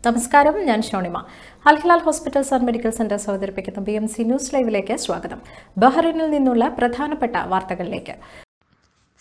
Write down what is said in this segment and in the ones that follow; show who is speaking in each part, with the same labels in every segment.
Speaker 1: നമസ്കാരം, ഞാൻ Shonima. Al Hilal hospitals and medical centres അവതരിപ്പിക്കുന്ന BMC ന്യൂസ് ലൈവിലേക്ക് സ്വാഗതം. ബഹ്റൈനിൽ നിന്നുള്ള പ്രധാനപ്പെട്ട വാർത്തകളിലേക്ക്.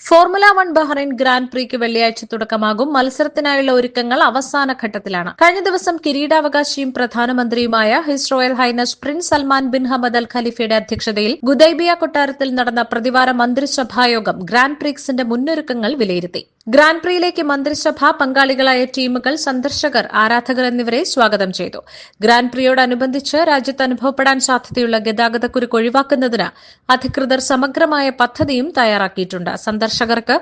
Speaker 1: ഫോർമുല 1 ബഹ്റൈൻ ഗ്രാൻഡ് പ്രീക്ക് വെള്ളിയാഴ്ച തുടക്കമാകും. മത്സരത്തിനായുള്ള ഒരുക്കങ്ങൾ അവസാന ഘട്ടത്തിലാണ്. കഴിഞ്ഞ ദിവസം കിരീടാവകാശിയും പ്രധാനമന്ത്രിയുമായ his royal highness prince Salman bin Hamad Al ഖലീഫയുടെ അധ്യക്ഷതയിൽ ഗുദൈബിയ കൊട്ടാരത്തിൽ നടന്ന പ്രതിവാര മന്ത്രിസഭായോഗം ഗ്രാൻഡ് പ്രീക്സിന്റെ മുന്നൊരുക്കങ്ങൾ വിലയിരുത്തി. ഗ്രാൻഡ് പ്രിയിലേക്ക് മന്ത്രിസഭ പങ്കാളികളായ ടീമുകൾ, സന്ദർശകർ, ആരാധകർ എന്നിവരെ സ്വാഗതം ചെയ്തു. ഗ്രാൻഡ് പ്രിയോടനുബന്ധിച്ച് രാജ്യത്ത് അനുഭവപ്പെടാൻ സാധ്യതയുള്ള ഗതാഗതക്കുരുക്ക് ഒഴിവാക്കുന്നതിന് അധികൃതർ സമഗ്രമായ പദ്ധതിയും തയ്യാറാക്കിയിട്ടുണ്ട്. സന്ദർശകർക്ക്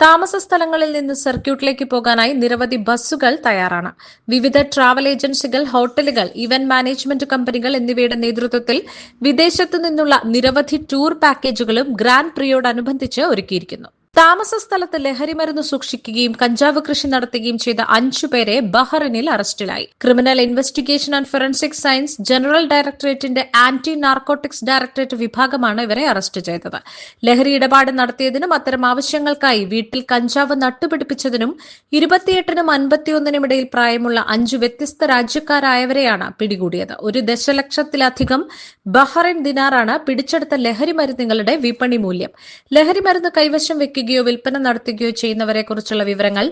Speaker 1: താമസ സ്ഥലങ്ങളിൽ നിന്ന് സർക്യൂട്ടിലേക്ക് പോകാനായി നിരവധി ബസ്സുകൾ തയ്യാറാണ്. വിവിധ ട്രാവൽ ഏജൻസികൾ, ഹോട്ടലുകൾ, ഇവന്റ് മാനേജ്മെന്റ് കമ്പനികൾ എന്നിവയുടെ നേതൃത്വത്തിൽ വിദേശത്തു നിന്നുള്ള നിരവധി ടൂർ പാക്കേജുകളും ഗ്രാൻഡ് പ്രിയോടനുബന്ധിച്ച് ഒരുക്കിയിരിക്കുന്നു. താമസ സ്ഥലത്ത് ലഹരിമരുന്ന് സൂക്ഷിക്കുകയും കഞ്ചാവ് കൃഷി നടത്തുകയും ചെയ്ത 5 പേരെ ബഹ്റൈനിൽ അറസ്റ്റിലായി. Criminal investigation and forensic science general ഡയറക്ടറേറ്റിന്റെ ആന്റി നാർക്കോട്ടിക്സ് ഡയറക്ടറേറ്റ് വിഭാഗമാണ് ഇവരെ അറസ്റ്റ് ചെയ്തത്. ലഹരി ഇടപാട് നടത്തിയതിനും അത്തരം ആവശ്യങ്ങൾക്കായി വീട്ടിൽ കഞ്ചാവ് നട്ടുപിടിപ്പിച്ചതിനും 28നും 51നും ഇടയിൽ പ്രായമുള്ള 5 വ്യത്യസ്ത രാജ്യക്കാരായവരെയാണ് പിടികൂടിയത്. 1 ദശലക്ഷത്തിലധികം ബഹ്റൈൻ ദിനാറാണ് പിടിച്ചെടുത്ത ലഹരി മരുന്നുകളുടെ വിപണി മൂല്യം. ലഹരി മരുന്ന് കൈവശം വെക്കുകയോ വിൽപ്പന നടത്തുകയോ ചെയ്യുന്നവരെക്കുറിച്ചുള്ള വിവരങ്ങൾ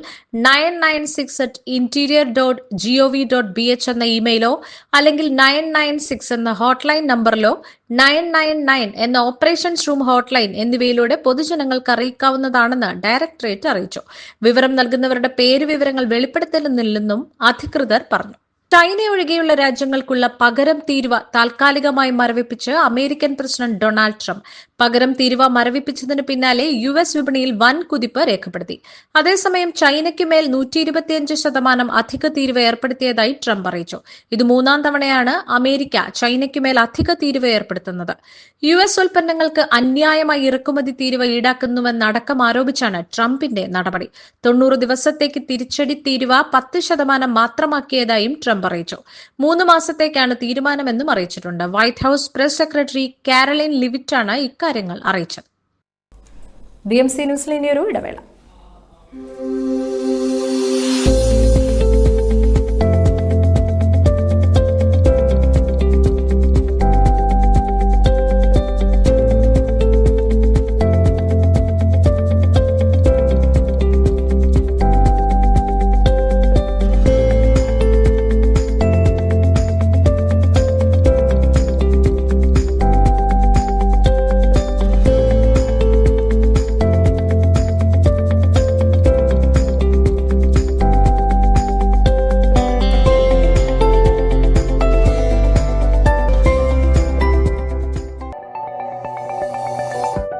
Speaker 1: 996@interior.gov.bh എന്ന ഇമെയിലോ അല്ലെങ്കിൽ 996 എന്ന ഹോട്ട്ലൈൻ നമ്പറിലോ 999 എന്ന ഓപ്പറേഷൻസ് റൂം ഹോട്ട്ലൈൻ എന്നിവയിലൂടെ പൊതുജനങ്ങൾക്ക് അറിയിക്കാവുന്നതാണെന്ന് ഡയറക്ടറേറ്റ് അറിയിച്ചു. വിവരം നൽകുന്നവരുടെ പേര് വിവരങ്ങൾ വെളിപ്പെടുത്തുന്നില്ലെന്നും അധികൃതർ പറഞ്ഞു. ചൈന ഒഴികെയുള്ള രാജ്യങ്ങൾക്കുള്ള പകരം തീരുവ താൽക്കാലികമായി മരവിപ്പിച്ച് അമേരിക്കൻ പ്രസിഡന്റ് ഡൊണാൾഡ് ട്രംപ്. പകരം തീരുവ മരവിപ്പിച്ചതിന് പിന്നാലെ US വിപണിയിൽ വൻ കുതിപ്പ് രേഖപ്പെടുത്തി. അതേസമയം ചൈനയ്ക്ക് മേൽ 125% അധിക തീരുവ ഏർപ്പെടുത്തിയതായി ട്രംപ് അറിയിച്ചു. ഇത് 3ാം തവണയാണ് അമേരിക്ക ചൈനയ്ക്ക് മേൽ അധിക തീരുവ ഏർപ്പെടുത്തുന്നത്. US ഉൽപ്പന്നങ്ങൾക്ക് അന്യായമായി ഇറക്കുമതി തീരുവ ഈടാക്കുന്നുവെന്നടക്കം ആരോപിച്ചാണ് ട്രംപിന്റെ നടപടി. 90 ദിവസത്തേക്ക് തിരിച്ചടി തീരുവ 10% മാത്രമാക്കിയതായും ട്രംപ് അറിയിച്ചു. 3 മാസത്തേക്കാണ് തീരുമാനമെന്നും അറിയിച്ചിട്ടുണ്ട്. White House press secretary Karoline ലിവിറ്റാണ് ഇക്കാര്യങ്ങൾ അറിയിച്ചത്. BMC ന്യൂസിൽ ഇനിയൊരു ഇടവേള.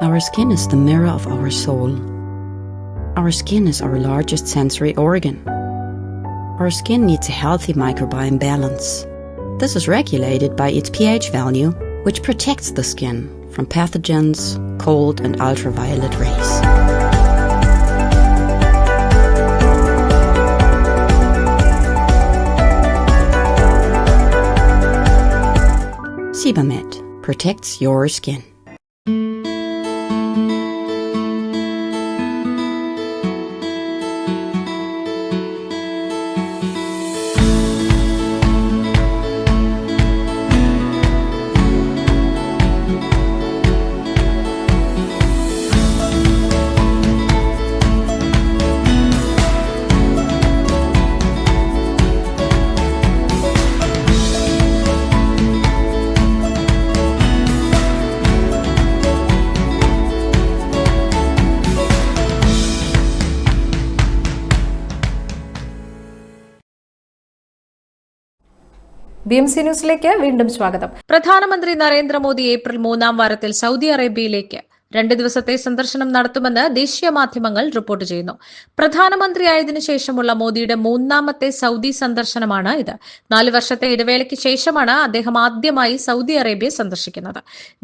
Speaker 2: Our skin is the mirror of our soul. Our skin is our largest sensory organ. Our skin needs a healthy microbiome balance. This is regulated by its pH value, which protects the skin from pathogens, cold and ultraviolet rays. Sebamed protects your skin.
Speaker 1: BMC ന്യൂസിലേക്ക് വീണ്ടും സ്വാഗതം. പ്രധാനമന്ത്രി Narendra Modi April 3ാം വാരത്തിൽ Saudi അറേബ്യയിലേക്ക് 2 ദിവസത്തെ സന്ദർശനം നടത്തുമെന്ന് ദേശീയ മാധ്യമങ്ങൾ report ചെയ്യുന്നു. പ്രധാനമന്ത്രിയായതിനു ശേഷമുള്ള മോദിയുടെ 3ാമത്തെ സൗദി സന്ദർശനമാണ് ഇത്. 4 വർഷത്തെ ഇടവേളയ്ക്ക് ശേഷമാണ് അദ്ദേഹം ആദ്യമായി സൗദി അറേബ്യ സന്ദർശിക്കുന്നത്.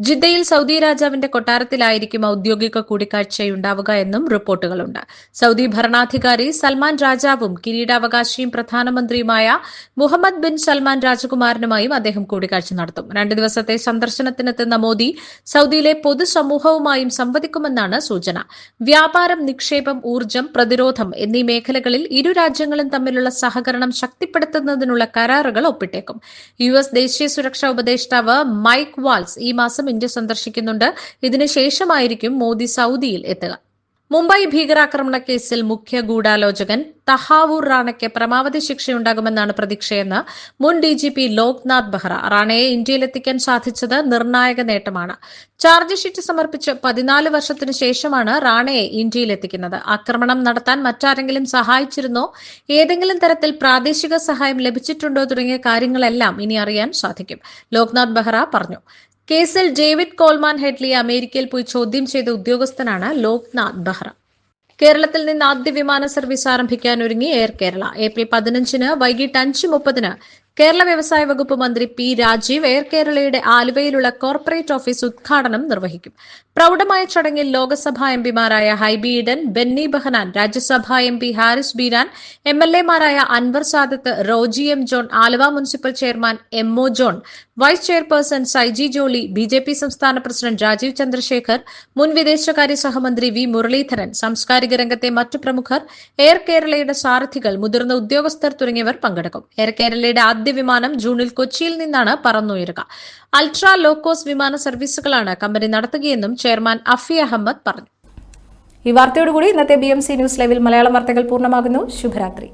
Speaker 1: ജിദ്ദയിൽ സൗദി രാജാവിന്റെ കൊട്ടാരത്തിലായിരിക്കും ഔദ്യോഗിക കൂടിക്കാഴ്ചയുണ്ടാവുക എന്നും റിപ്പോർട്ടുകളുണ്ട്. സൗദി ഭരണാധികാരി സൽമാൻ രാജാവും കിരീടാവകാശിയും പ്രധാനമന്ത്രിയുമായ മുഹമ്മദ് ബിൻ സൽമാൻ രാജകുമാരനുമായും അദ്ദേഹം കൂടിക്കാഴ്ച നടത്തും. 2 ദിവസത്തെ സന്ദർശനത്തിനെത്തുന്ന മോദി സൗദിയിലെ പൊതുസമൂഹവുമായി ട്രംപുമായും സംവദിക്കുമെന്നാണ് സൂചന. വ്യാപാരം, നിക്ഷേപം, ഊർജ്ജം, പ്രതിരോധം എന്നീ മേഖലകളിൽ ഇരു രാജ്യങ്ങളും തമ്മിലുള്ള സഹകരണം ശക്തിപ്പെടുത്തുന്നതിനുള്ള കരാറുകൾ ഒപ്പിട്ടേക്കും. US ദേശീയ സുരക്ഷാ ഉപദേഷ്ടാവ് മൈക്ക് വാൾസ് ഈ മാസം ഇന്ത്യ സന്ദർശിക്കുന്നുണ്ട്. ഇതിനുശേഷമായിരിക്കും മോദി സൌദിയിൽ എത്തുക. മുംബൈ ഭീകരാക്രമണ കേസിൽ മുഖ്യ ഗൂഢാലോചകൻ തഹാവൂർ റാണയ്ക്ക് പരമാവധി ശിക്ഷയുണ്ടാകുമെന്നാണ് പ്രതീക്ഷയെന്ന് മുൻ DGP ലോക്നാഥ് ബെഹ്റ. റാണയെ ഇന്ത്യയിലെത്തിക്കാൻ സാധിച്ചത് നിർണായക നേട്ടമാണ്. ചാർജ് ഷീറ്റ് സമർപ്പിച്ച് 14 വർഷത്തിനു ശേഷമാണ് റാണയെ ഇന്ത്യയിലെത്തിക്കുന്നത്. ആക്രമണം നടത്താൻ മറ്റാരെങ്കിലും സഹായിച്ചിരുന്നോ, ഏതെങ്കിലും തരത്തിൽ പ്രാദേശിക സഹായം ലഭിച്ചിട്ടുണ്ടോ തുടങ്ങിയ കാര്യങ്ങളെല്ലാം ഇനി അറിയാൻ സാധിക്കും, ലോക്നാഥ് ബെഹ്റ പറഞ്ഞു. കേസിൽ ഡേവിഡ് കോൾമാൻ ഹെഡ്ലിയെ അമേരിക്കയിൽ പോയി ചോദ്യം ചെയ്ത ഉദ്യോഗസ്ഥനാണ് ലോക്നാഥ് ബെഹ്റ. കേരളത്തിൽ നിന്ന് ആദ്യ വിമാന സർവീസ് ആരംഭിക്കാനൊരുങ്ങി എയർ കേരള. ഏപ്രിൽ 15 വൈകിട്ട് 5:30 കേരള വ്യവസായ വകുപ്പ് മന്ത്രി P. രാജീവ് എയർ കേരളയുടെ ആലുവയിലുള്ള കോർപ്പറേറ്റ് ഓഫീസ് ഉദ്ഘാടനം നിർവഹിക്കും. പ്രൌഢമായ ചടങ്ങിൽ ലോക്സഭാ എംപിമാരായ ഹൈബി ഈഡൻ, ബെന്നി ബെഹനാൻ, രാജ്യസഭാ MP ഹാരിസ് ബീരാൻ, MLA-മാരായ Anwar Sadath, Roji M. John, Aluva municipal chairman MO John, vice chairperson Saiji Jolly, BJP സംസ്ഥാന പ്രസിഡന്റ് രാജീവ് ചന്ദ്രശേഖർ, മുൻ വിദേശകാര്യ സഹമന്ത്രി V. മുരളീധരൻ, സാംസ്കാരിക രംഗത്തെ മറ്റു പ്രമുഖർ, എയർ കേരളയുടെ സാരഥികൾ, മുതിർന്ന ഉദ്യോഗസ്ഥർ തുടങ്ങിയവർ പങ്കെടുക്കും. എയർ കേരളയുടെ ആദ്യ വിമാനം ജൂണിൽ കൊച്ചിയിൽ നിന്നാണ് പറന്നുയരുക. അൾട്രാ ലോ കോസ്റ്റ് വിമാന സർവീസുകളാണ് കമ്പനി നടത്തുകയെന്നും ചെയർമാൻ അഫി അഹമ്മദ് പറഞ്ഞു.
Speaker 3: ഈ വാർത്തയോടുകൂടി ഇന്നത്തെ BMC ന്യൂസ് ലൈവിൽ മലയാളം വാർത്തകൾ പൂർണ്ണമാകുന്നു. ശുഭരാത്രി.